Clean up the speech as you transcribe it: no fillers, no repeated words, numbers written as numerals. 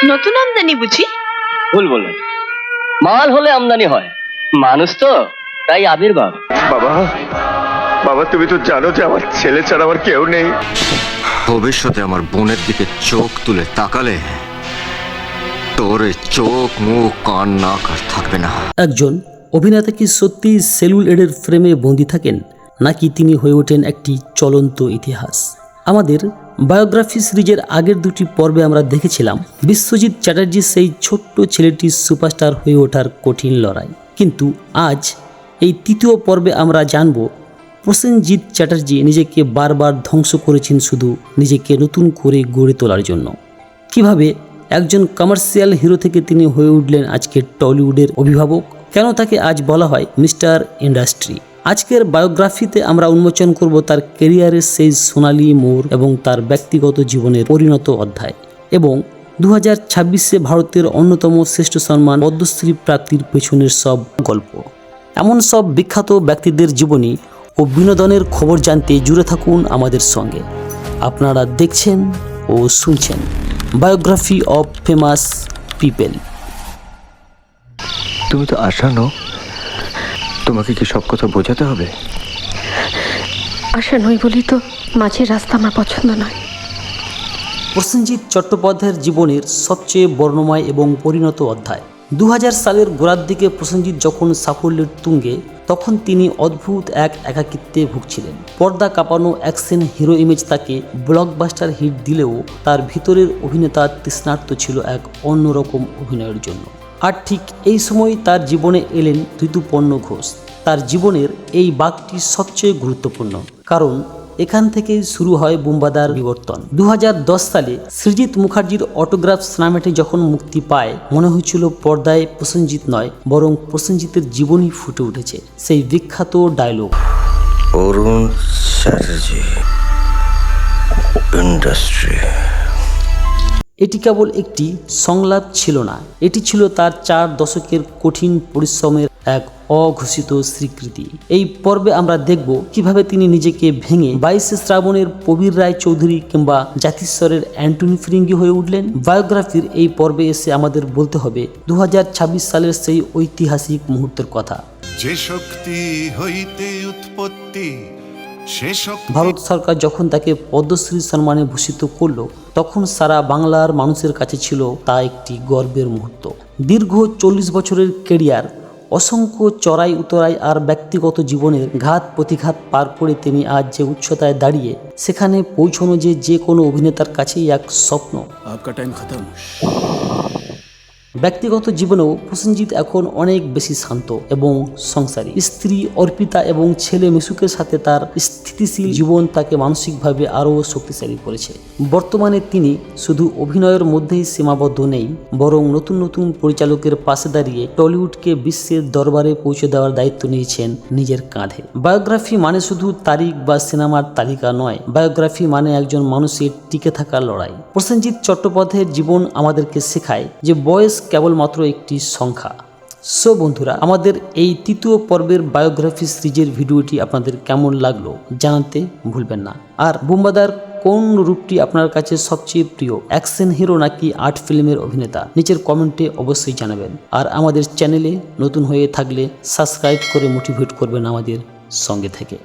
নতুন আমদানি বুঝি? ভুল বললেন, মাল হলে আমদানি হয়, মানুষ তো তাই আবির্ভাব। বাবা, বাবা তুমি তো জানো যে আমার ছেলে ছাড়া আমার কেউ নেই। ভবিষ্যতে আমার বোনের দিকে চোখ তুলে তাকালে তোর চোখ মুখ কান নাক আর থাকবে না। একজন অভিনেতা কি সত্যি সেলুলয়েডের ফ্রেমে বন্দী থাকেন, নাকি তিনি হয়ে ওঠেন একটি চলন্ত ইতিহাস? আমাদের বায়োগ্রাফি সিরিজের আগের দুটি পর্বে আমরা দেখেছিলাম বিশ্বজিৎ চ্যাটার্জি সেই ছোট্ট ছেলেটির সুপারস্টার হয়ে ওঠার কঠিন লড়াই। কিন্তু আজ এই তৃতীয় পর্বে আমরা জানব প্রসেনজিৎ চ্যাটার্জি নিজেকে বারবার ধ্বংস করেছেন শুধু নিজেকে নতুন করে গড়ে তোলার জন্য। কিভাবে একজন কমার্শিয়াল হিরো থেকে তিনি হয়ে উঠলেন আজকের টলিউডের অভিভাবক, কেন তাকে আজ বলা হয় মিস্টার ইন্ডাস্ট্রি। আজকের বায়োগ্রাফিতে আমরা উন্মোচন করব তার ক্যারিয়ারের সেই সোনালী মোড় এবং তার ব্যক্তিগত জীবনের পরিণত অধ্যায়, এবং 2026-এ ভারতের অন্যতম শ্রেষ্ঠ সম্মান পদ্মশ্রী প্রাপ্তির পেছনের সব গল্প। এমন সব বিখ্যাত ব্যক্তিদের জীবনী ও বিনোদনের খবর জানতে জুড়ে থাকুন আমাদের সঙ্গে। আপনারা দেখছেন ও শুনছেন বায়োগ্রাফি অফ ফেমাস পিপল। তুমি তো আশা নও, তোমাকে কি সব কথা বোঝাতে হবে? আশা নই বলি তো মাঝের রাস্তা আমার পছন্দ নয়। প্রসেনজিৎ চট্টোপাধ্যায়ের জীবনের সবচেয়ে বর্ণময় এবং পরিণত অধ্যায়। 2000 সালের গোড়ার দিকে প্রসেনজিৎ যখন সাফল্যের তুঙ্গে, তখন তিনি অদ্ভুত এক একাকিত্বে ভুগছিলেন। পর্দা কাঁপানো অ্যাকশন হিরো ইমেজ তাকে ব্লকবাস্টার হিট দিলেও তার ভিতরের অভিনেতা তৃষ্ণার্ত ছিল এক অন্যরকম অভিনয়ের জন্য। আর ঠিক এই সময় তার জীবনে এলেন ঋতুপর্ণ ঘোষ। তার জীবনের এই বাঁকটি সবচেয়ে গুরুত্বপূর্ণ, কারণ এখান থেকেই শুরু হয় বুম্বাদার বিবর্তন। 2010 সালে সৃজিত মুখার্জির অটোগ্রাফ সিনেমাটি যখন মুক্তি পায়, মনে হয়েছিল পর্দায় প্রসেনজিৎ নয়, বরং প্রসেনজিতের জীবনই ফুটে উঠেছে। সেই বিখ্যাত ডায়লগ, অরুণ চ্যাটার্জি ইন্ডাস্ট্রি। এটি কেবল একটি সংলাপ ছিল না, এটি ছিল তার 4 দশকের কঠিন পরিশ্রমের এক অঘোষিত স্বীকৃতি। এই পর্বে আমরা দেখব কিভাবে তিনি নিজেকে ভেঙে 22শে শ্রাবণের প্রবীর রায় চৌধুরী কিংবা জাতিস্বরের অ্যান্টনি ফিরিঙ্গি হয়ে উঠলেন। বায়োগ্রাফির এই পর্বে এসে আমাদের বলতে হবে 2026 সালের সেই ঐতিহাসিক মুহূর্তের কথা। যে শক্তি হইতে উৎপত্তি, ভারত সরকার যখন তাকে পদ্মশ্রী সম্মানে ভূষিত করল, তখন সারা বাংলার মানুষের কাছে ছিল তা একটি গর্বের মুহূর্ত। দীর্ঘ 40 বছরের ক্যারিয়ার, অসংখ্য চড়াই উতরাই আর ব্যক্তিগত জীবনের ঘাত প্রতিঘাত পার করে তিনি আজ যে উচ্চতায় দাঁড়িয়ে, সেখানে পৌঁছানো যে কোনো অভিনেতার কাছেই এক স্বপ্ন। ব্যক্তিগত জীবনেও প্রসেনজিৎ এখন অনেক বেশি শান্ত এবং সংসারী। স্ত্রী অর্পিতা এবং ছেলে মিশুকের সাথে তার স্থিতিশীল জীবন তাকে মানসিকভাবে আরও শক্তিশালী করেছে। বর্তমানে তিনি শুধু অভিনয়ের মধ্যেই সীমাবদ্ধ নেই, বরং নতুন নতুন পরিচালকের পাশে দাঁড়িয়ে টলিউডকে বিশ্বের দরবারে পৌঁছে দেওয়ার দায়িত্ব নিয়েছেন নিজের কাঁধে। বায়োগ্রাফি মানে শুধু তারিখ বা সিনেমার তালিকা নয়, বায়োগ্রাফি মানে একজন মানুষের টিকে থাকার লড়াই। প্রসেনজিৎ চট্টোপাধ্যায়ের জীবন আমাদেরকে শেখায় যে বয়স কেবলমাত্র একটি সংখ্যা। সো বন্ধুরা, আমাদের এই তৃতীয় পর্বের বায়োগ্রাফি সিরিজের ভিডিওটি আপনাদের কেমন লাগলো জানাতে ভুলবেন না। আর বুম্বাদার কোন রূপটি আপনার কাছে সবচেয়ে প্রিয়, অ্যাকশন হিরো নাকি আর্ট ফিল্মের অভিনেতা, নিচের কমেন্টে অবশ্যই জানাবেন। আর আমাদের চ্যানেলে নতুন হয়ে থাকলে সাবস্ক্রাইব করে মোটিভেট করবেন আমাদের সঙ্গে থেকে।